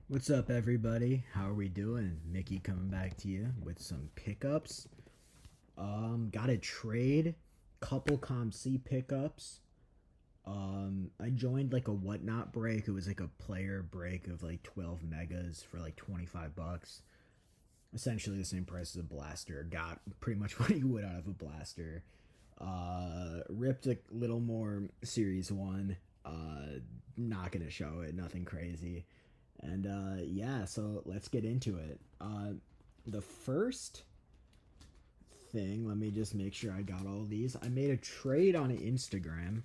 What's up, everybody? How are we doing? Mickey coming back to you with some pickups. Got a trade, couple COMC pickups. I joined like a whatnot break. It was like a player break of like 12 megas for like 25 bucks. Essentially the same price as a blaster. Got pretty much what you would out of a blaster. Ripped a little more Series 1. Not gonna show it, nothing crazy. And yeah, so let's get into it. The first thing, let me just make sure I got all these. I made a trade on Instagram,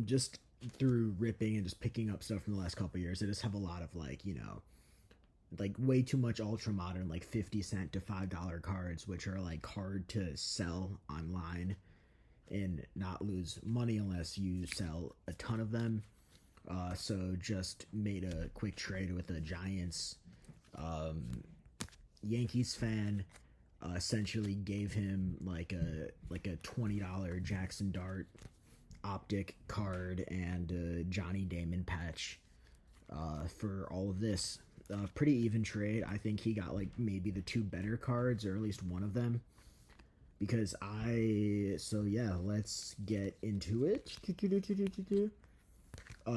just through ripping and just picking up stuff from the last couple years. I just have a lot of like way too much ultra modern, like 50 cent to $5 cards, which are like hard to sell online and not lose money unless you sell a ton of them. So just made a quick trade with a Giants Yankees fan. Essentially gave him like a $20 Jackson Dart optic card and a Johnny Damon patch for all of this. Pretty even trade. I think he got like maybe the two better cards, or at least one of them. Because so yeah, let's get into it.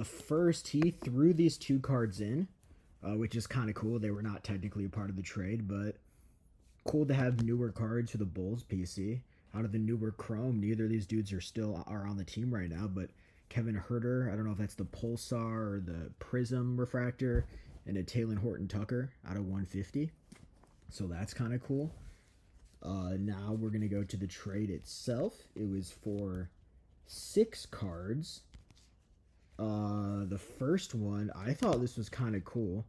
First, he threw these two cards in, which is kind of cool. They were not technically a part of the trade, but cool to have newer cards for the Bulls PC. Out of the newer Chrome, neither of these dudes are on the team right now, but Kevin Herter, I don't know if that's the Pulsar or the Prism refractor, and a Taylor Horton Tucker out of 150. So that's kind of cool. Now we're going to go to the trade itself. It was for 6 cards. The first one, I thought this was kind of cool.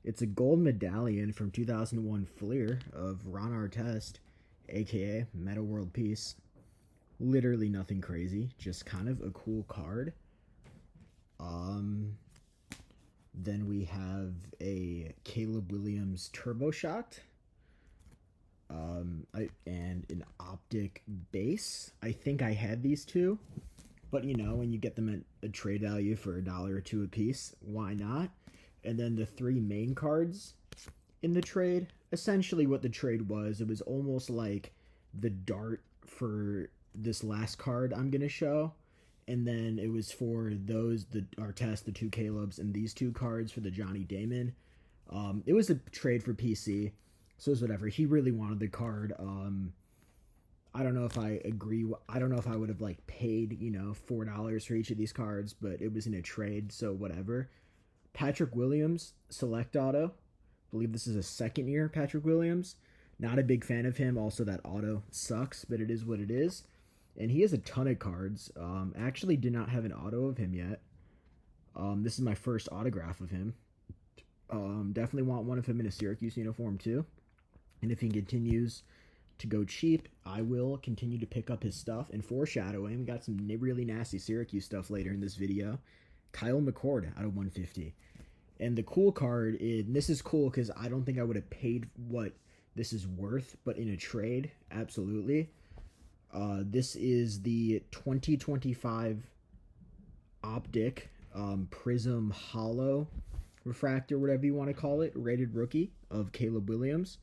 It's a gold medallion from 2001 Fleer of Ron Artest, aka Meta World Peace. Literally nothing crazy, just kind of a cool card. Then we have a Caleb Williams Turbo Shot. And an optic base. I think I had these two. But, you know, when you get them at a trade value for $1 or $2 a piece, why not? And then the 3 main cards in the trade. Essentially what the trade was, it was almost like the dart for this last card I'm going to show. And then it was for the Artest, the 2 Calebs, and these 2 cards for the Johnny Damon. It was a trade for PC, so it was whatever. He really wanted the card. I don't know if I agree. I don't know if I would have like paid, $4 for each of these cards, but it was in a trade, so whatever. Patrick Williams, select auto. I believe this is a second year Patrick Williams. Not a big fan of him. Also, that auto sucks, but it is what it is. And he has a ton of cards. Actually did not have an auto of him yet. This is my first autograph of him. Definitely want one of him in a Syracuse uniform too. And if he continues to go cheap, I will continue to pick up his stuff. And foreshadowing, we got some really nasty Syracuse stuff later in this video. Kyle McCord out of 150. And the cool card is, and this is cool because I don't think I would have paid what this is worth, but in a trade, absolutely. This is the 2025 optic Prism Hollow refractor, whatever you want to call it, rated rookie of Caleb Williams.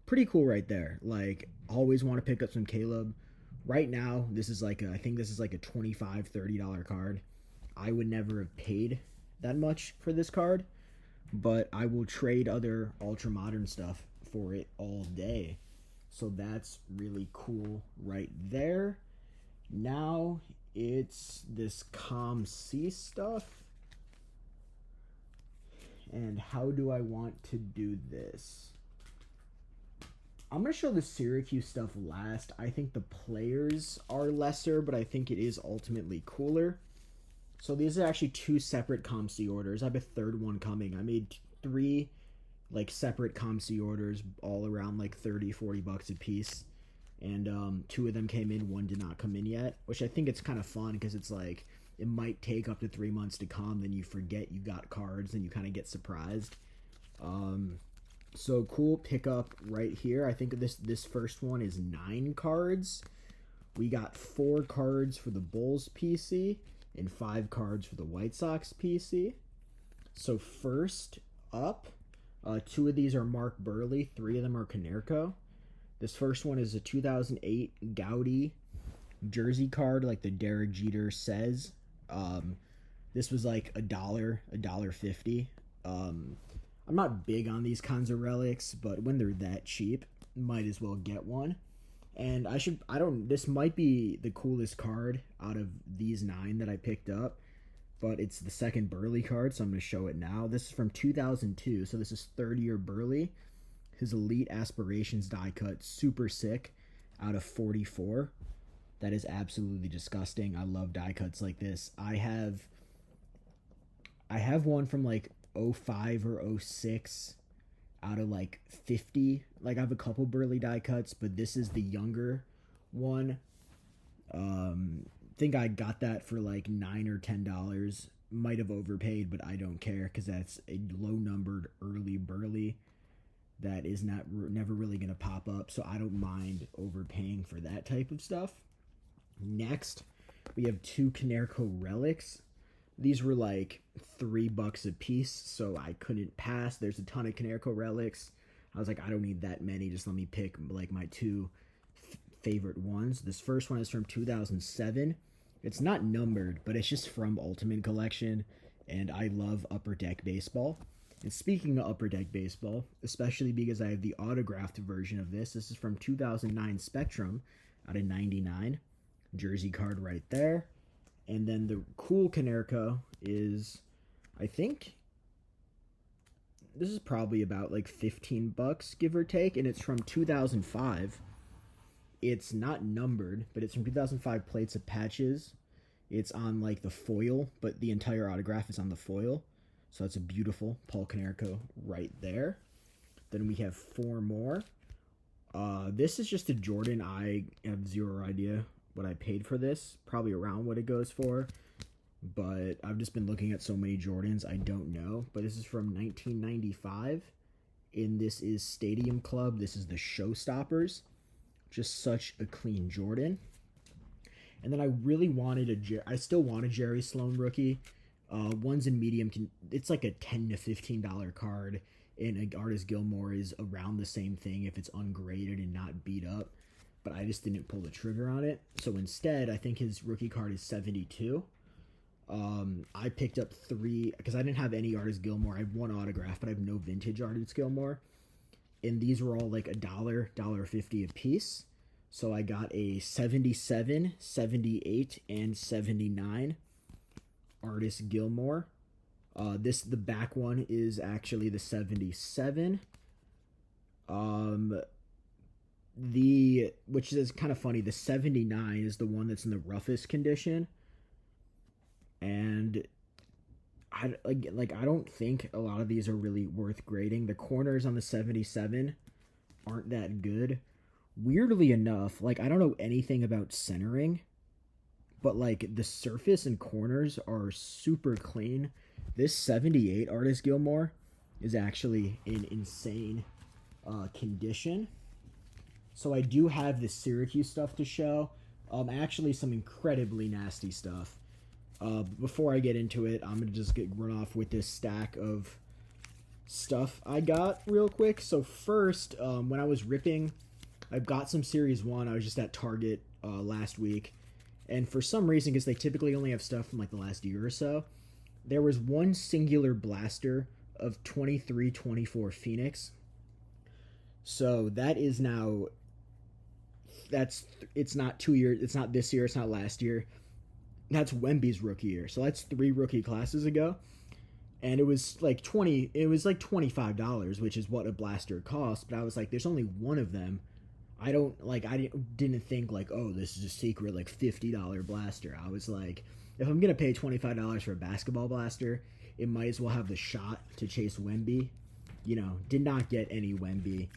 Pretty cool right there. Like, always want to pick up some Caleb. Right now, this is like I think this is like a $25, $30 card. I would never have paid that much for this card, but I will trade other ultra modern stuff for it all day. So that's really cool right there. Now it's this COMC stuff. And how do I want to do this? I'm going to show the Syracuse stuff last. I think the players are lesser, but I think it is ultimately cooler. So these are actually 2 separate COMC orders. I have a third one coming. I made 3 like separate COMC orders, all around like 30-40 bucks a piece. And 2 of them came in, 1 did not come in yet, which I think it's kind of fun because it's like it might take up to 3 months to come, then you forget you got cards and you kind of get surprised. So cool pickup right here. I think this first one is 9 cards. We got 4 cards for the Bulls PC and 5 cards for the White Sox PC. So first up, two of these are Mark Burley, three of them are Canerco. This first one is a 2008 Gaudi jersey card, like the Derek Jeter says. This was like $1.50. I'm not big on these kinds of relics, but when they're that cheap, might as well get one. And this might be the coolest card out of these 9 that I picked up, but it's the second Burley card, so I'm going to show it now. This is from 2002, so this is third year Burley. His Elite Aspirations die cut, super sick, out of 44. That is absolutely disgusting. I love die cuts like this. I have one from like 05 or 06 out of like 50. Like I have a couple Burley die cuts, but this is the younger one. Think I got that for like $9 or $10. Might have overpaid, but I don't care because that's a low numbered early Burley that is never really going to pop up, so I don't mind overpaying for that type of stuff. Next, we have 2 Canerco relics. These were like $3 a piece, so I couldn't pass. There's a ton of Canerco relics. I was like, I don't need that many. Just let me pick like my 2 favorite ones. This first one is from 2007. It's not numbered, but it's just from Ultimate Collection, and I love Upper Deck Baseball. And speaking of Upper Deck Baseball, especially because I have the autographed version of this. This is from 2009 Spectrum out of 99. Jersey card right there. And then the cool Canerco is, I think, this is probably about like $15, give or take, and it's from 2005. It's not numbered, but it's from 2005 plates of patches. It's on like the foil, but the entire autograph is on the foil. So that's a beautiful Paul Canerco right there. Then we have 4 more. This is just a Jordan. I have zero idea what I paid for this. Probably around what it goes for. But I've just been looking at so many Jordans, I don't know. But this is from 1995. And this is Stadium Club. This is the Showstoppers. Just such a clean Jordan. And then I really wanted I still want a Jerry Sloan rookie. Ones in medium, it's like a $10 to $15 card. And Artist Gilmore is around the same thing if it's ungraded and not beat up. But I just didn't pull the trigger on it. So instead, I think his rookie card is 72. I picked up 3, because I didn't have any Artist Gilmore. I have 1 autograph, but I have no vintage Artist Gilmore. And these were all like $1.50 a piece. So I got a 77, 78, and 79 Artist Gilmore. The back one is actually the 77. Which is kind of funny, the 79 is the one that's in the roughest condition. And I don't think a lot of these are really worth grading. The corners on the 77 aren't that good. Weirdly enough, like I don't know anything about centering, but like the surface and corners are super clean. This 78 Artist Gilmore is actually in insane condition. So I do have the Syracuse stuff to show. Actually some incredibly nasty stuff. Before I get into it, I'm going to just run off with this stack of stuff I got real quick. So first, when I was ripping, I've got some Series 1. I was just at Target last week. And for some reason, because they typically only have stuff from like the last year or so, there was one singular blaster of 23-24 Phoenix. So that is now, it's not 2 years, it's not this year, it's not last year. That's Wemby's rookie year. So that's 3 rookie classes ago. And it was like $25, which is what a blaster costs. But I was like, there's only one of them. I didn't think like, oh, this is a secret like $50 blaster. I was like, if I'm gonna pay $25 for a basketball blaster, it might as well have the shot to chase Wemby. You know, did not get any Wemby.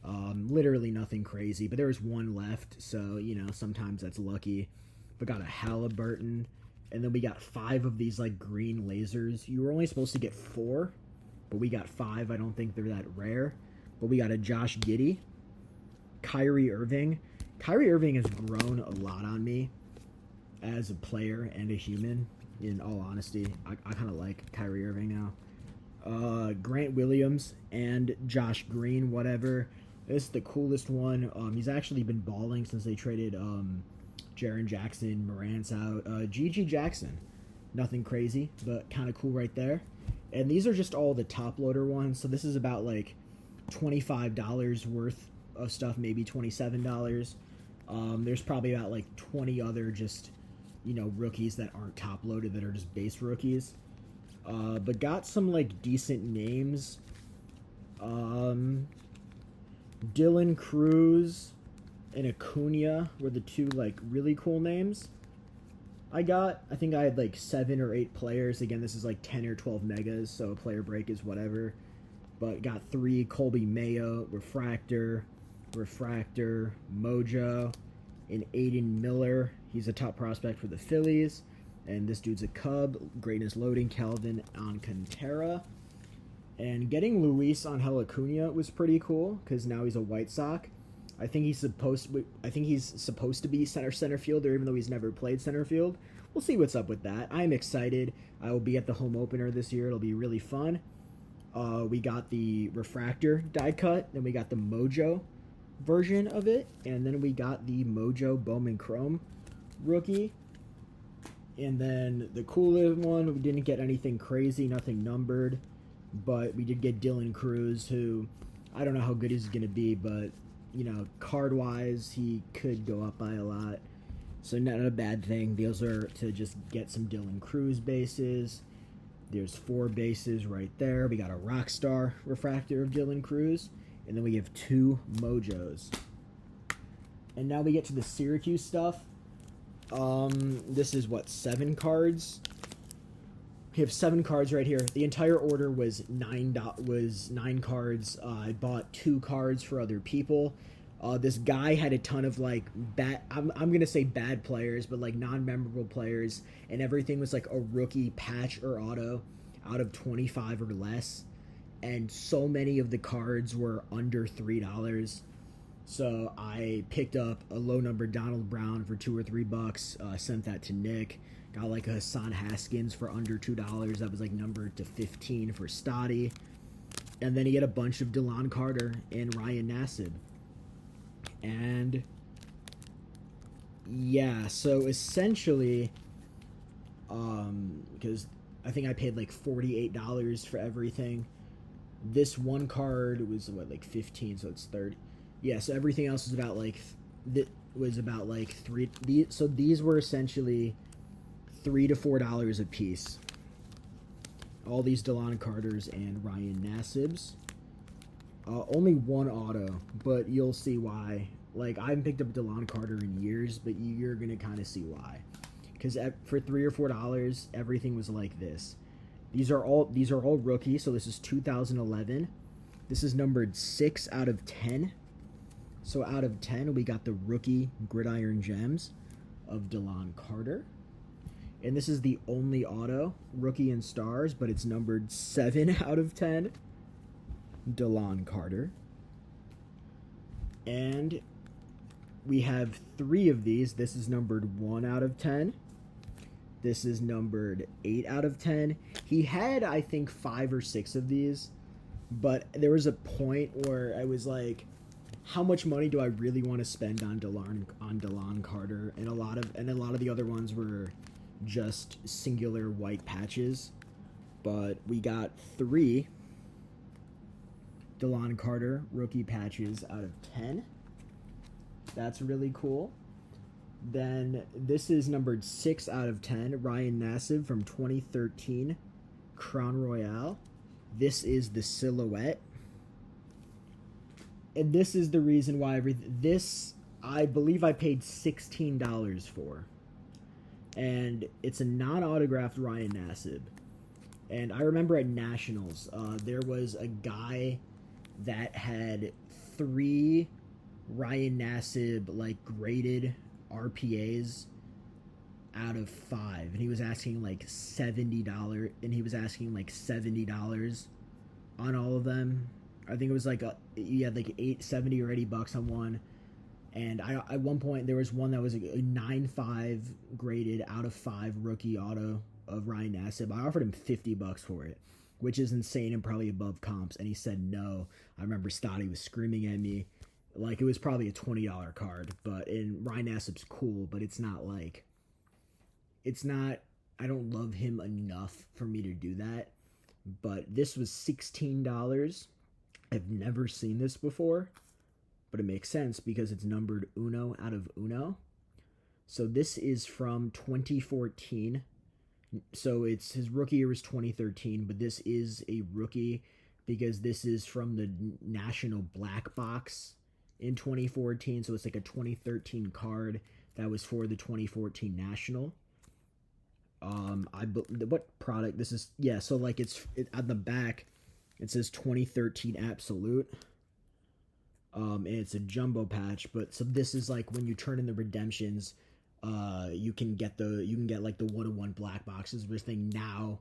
Literally nothing crazy, but there was one left, so you know, sometimes that's lucky. But got a Halliburton, and then we got 5 of these like green lasers. You were only supposed to get 4, but we got 5. I don't think they're that rare. But we got a Josh Giddey, Kyrie Irving. Kyrie Irving has grown a lot on me as a player and a human. In all honesty, I kind of like Kyrie Irving now. Grant Williams and Josh Green, whatever. This is the coolest one. He's actually been balling since they traded Jaren Jackson, Morant's out. GG Jackson. Nothing crazy, but kind of cool right there. And these are just all the top loader ones. So this is about like $25 worth of stuff, maybe $27. There's probably about like 20 other just, rookies that aren't top loaded that are just base rookies. But got some like decent names. Dylan Cruz and Acuna were the two like really cool names. I think I had like 7 or 8 players. Again, this is like 10 or 12 megas, so a player break is whatever. But got 3 Colby Mayo, Refractor, Mojo, and Aiden Miller. He's a top prospect for the Phillies. And this dude's a Cub. Greatness loading, Calvin Alcantara. And getting Luis Angel Acuna was pretty cool because now he's a White Sox. I think he's supposed to be center fielder, even though he's never played center field. We'll see what's up with that. I'm excited. I will be at the home opener this year. It'll be really fun. We got the Refractor die cut, then we got the Mojo version of it, and then we got the Mojo Bowman Chrome rookie. And then the cooler one, we didn't get anything crazy, nothing numbered, but we did get Dylan Cruz, who I don't know how good he's going to be, but card-wise, he could go up by a lot. So not a bad thing. Those are to just get some Dylan Cruz bases. There's 4 bases right there. We got a Rockstar Refractor of Dylan Cruz. And then we have 2 Mojos. And now we get to the Syracuse stuff. This is 7 cards? We have 7 cards right here. The entire order was 9 cards. I bought 2 cards for other people. This guy had a ton of like bad. I'm gonna say bad players, but like non-memorable players, and everything was like a rookie patch or auto out of 25 or less. And so many of the cards were under $3. So I picked up a low number Donald Brown for $2 or $3. Sent that to Nick. Got like a Hassan Haskins for under $2. That was like numbered to 15 for Stotty. And then he had a bunch of DeLon Carter and Ryan Nassib. And yeah, so essentially, because I think I paid like $48 for everything. This one card was like 15, so it's 30. Yeah, so everything else was about like $3. So these were essentially $3 to $4 a piece. All these DeLon Carters and Ryan Nassibs. Only one auto, but you'll see why. Like, I haven't picked up DeLon Carter in years, but you're gonna kind of see why. Because for $3 or $4, everything was like this. These are all rookies. So this is 2011. This is numbered 6 out of 10. So out of 10, we got the rookie Gridiron Gems of DeLon Carter. And this is the only auto, rookie and stars, but it's numbered 7 out of 10. DeLon Carter. And we have 3 of these. This is numbered 1 out of 10. This is numbered 8 out of 10. He had, I think, 5 or 6 of these, but there was a point where I was like, how much money do I really want to spend on DeLon Carter? And a lot of the other ones were just singular white patches. But we got 3 DeLon Carter rookie patches out of 10. That's really cool. Then this is numbered 6 out of 10. Ryan Nassib from 2013 Crown Royale. This is the silhouette. And this is the reason why this, I believe I paid $16 for. And it's a non-autographed Ryan Nassib. And I remember at Nationals, there was a guy that had 3 Ryan Nassib like graded RPAs out of 5, and he was asking like $70, and he was asking like $70 on all of them. I think it was like you had like $70 or $80 on one, and at one point there was one that was a 9.5 graded out of 5 rookie auto of Ryan Nassib. I offered him $50 for it, which is insane and probably above comps. And he said no. I remember Stotty was screaming at me. Like, it was probably a $20 card. But in Ryan Nassib's cool, but it's not like... It's not... I don't love him enough for me to do that. But this was $16. I've never seen this before. But it makes sense because it's numbered Uno out of Uno. So this is from 2014. So it's his rookie year was 2013, but this is a rookie because this is from the National Black Box in 2014. So it's like a 2013 card that was for the 2014 National. What product this is? Yeah, so like on the back, it says 2013 Absolute. And it's a jumbo patch, but so this is like when you turn in the redemptions, you can get like the 1-of-1 black boxes, which thing now,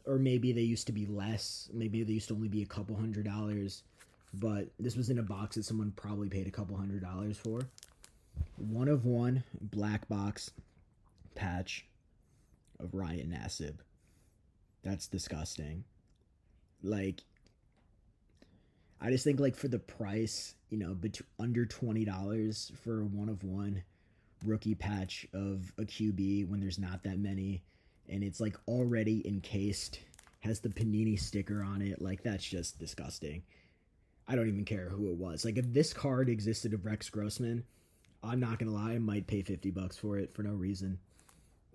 or maybe they used to be less. Maybe they used to only be a couple $100, but this was in a box that someone probably paid a couple $100 for. 1-of-1 black box patch of Ryan Nassib. That's disgusting. Like, I just think like for the price, under $20 for a 1-of-1 rookie patch of a QB when there's not that many, and it's like already encased, has the Panini sticker on it, like that's just disgusting. I don't even care who it was. Like if this card existed of Rex Grossman, I'm not gonna lie, I might pay $50 for it for no reason.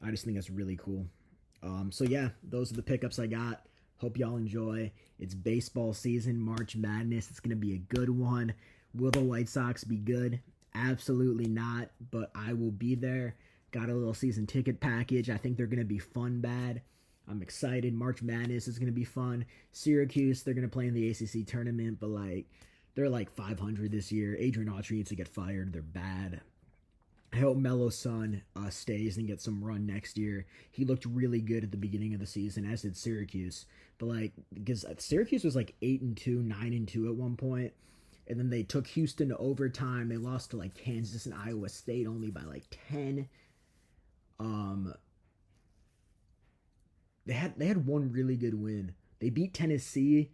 I just think that's really cool. So yeah, those are the pickups I got. Hope y'all enjoy. It's baseball season, March Madness. It's gonna be a good one. Will the White Sox be good? Absolutely not, but I will be there. Got a little season ticket package. I think they're going to be fun bad. I'm excited. March Madness is going to be fun. Syracuse, they're going to play in the ACC tournament, but like they're like 500 this year. Adrian Autry needs to get fired. They're bad. I hope Melo's son stays and gets some run next year. He looked really good at the beginning of the season, as did Syracuse. But like, because Syracuse was like 8-2, 9-2 at one point. And then they took Houston to overtime. They lost to like Kansas and Iowa State only by like 10. They had one really good win. They beat Tennessee.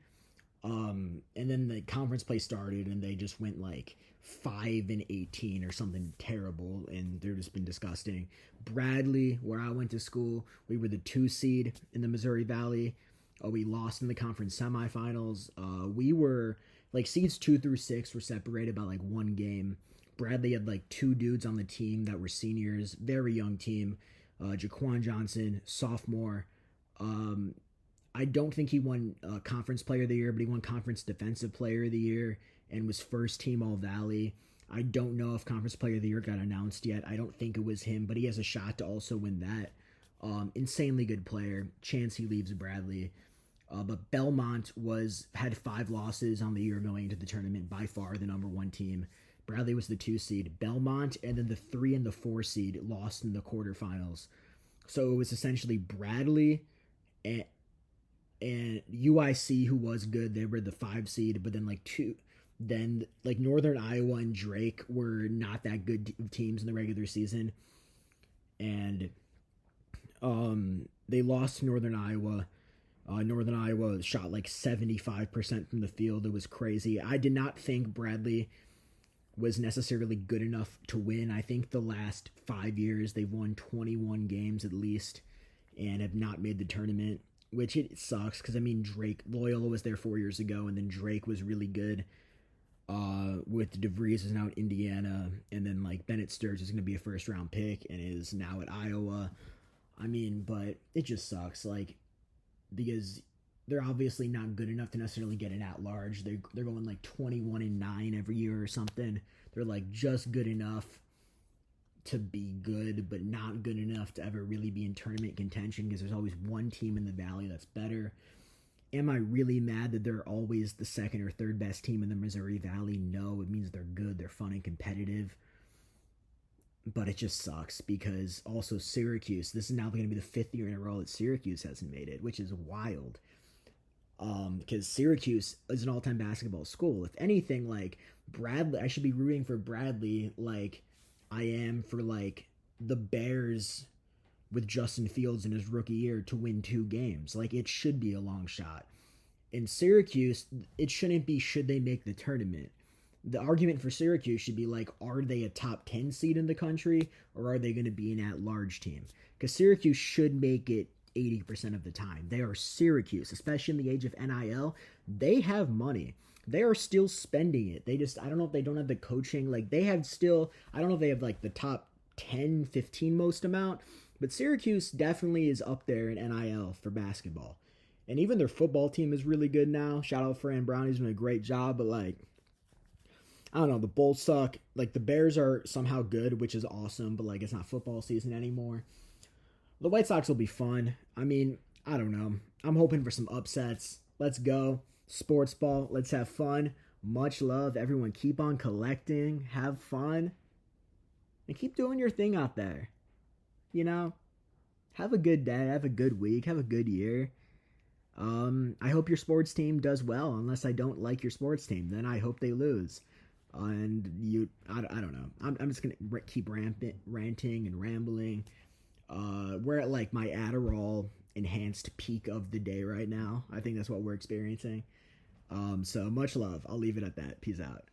And then the conference play started and they just went like 5-18 or something terrible, and they've just been disgusting. Bradley, where I went to school, we were the 2 seed in the Missouri Valley. We lost in the conference semifinals. We were like seeds 2 through 6 were separated by like 1 game. Bradley had like 2 dudes on the team that were seniors, very young team. Jaquan Johnson, sophomore. I don't think he won Conference Player of the Year, but he won Conference Defensive Player of the Year and was first team All-Valley. I don't know if Conference Player of the Year got announced yet. I don't think it was him, but he has a shot to also win that. Insanely good player. Chance he leaves Bradley. But Belmont had 5 losses on the year going into the tournament, by far the number 1 team. Bradley was the 2 seed. Belmont and then the 3 and the 4 seed lost in the quarterfinals. So it was essentially Bradley and UIC, who was good. They were the 5 seed, but then Northern Iowa and Drake were not that good teams in the regular season. And they lost to Northern Iowa. Northern Iowa shot like 75% from the field. It was crazy. I did not think Bradley was necessarily good enough to win. I think the last 5 years they've won 21 games at least and have not made the tournament, which it sucks because, I mean, Loyola was there 4 years ago, and then Drake was really good with DeVries is now at Indiana, and then like Bennett Sturge is going to be a first-round pick and is now at Iowa. I mean, but it just sucks, like, because they're obviously not good enough to necessarily get an at-large. They're going like 21-9 every year or something. They're like just good enough to be good, but not good enough to ever really be in tournament contention because there's always one team in the Valley that's better. Am I really mad that they're always the second or third best team in the Missouri Valley? No, it means they're good, they're fun and competitive. But it just sucks because also Syracuse, this is now going to be the 5th year in a row that Syracuse hasn't made it, which is wild. Because Syracuse is an all-time basketball school. If anything, like, Bradley, I should be rooting for Bradley like I am for, like, the Bears with Justin Fields in his rookie year to win 2 games. Like, it should be a long shot. In Syracuse, it shouldn't be should they make the tournament. The argument for Syracuse should be like, are they a top 10 seed in the country, or are they going to be an at-large team? Because Syracuse should make it 80% of the time. They are Syracuse, especially in the age of NIL. They have money. They are still spending it. I don't know if they don't have the coaching. Like, they have still, I don't know if they have like the top 10, 15 most amount, but Syracuse definitely is up there in NIL for basketball. And even their football team is really good now. Shout out Fran Brown. He's doing a great job, but like, I don't know, the Bulls suck. Like, the Bears are somehow good, which is awesome, but like, it's not football season anymore. The White Sox will be fun. I mean, I don't know. I'm hoping for some upsets. Let's go. Sports ball. Let's have fun. Much love. Everyone keep on collecting. Have fun. And keep doing your thing out there. You know? Have a good day. Have a good week. Have a good year. I hope your sports team does well. Unless I don't like your sports team, then I hope they lose. And I don't know. I'm just gonna keep ranting and rambling. We're at like my Adderall enhanced peak of the day right now. I think that's what we're experiencing. So much love. I'll leave it at that. Peace out.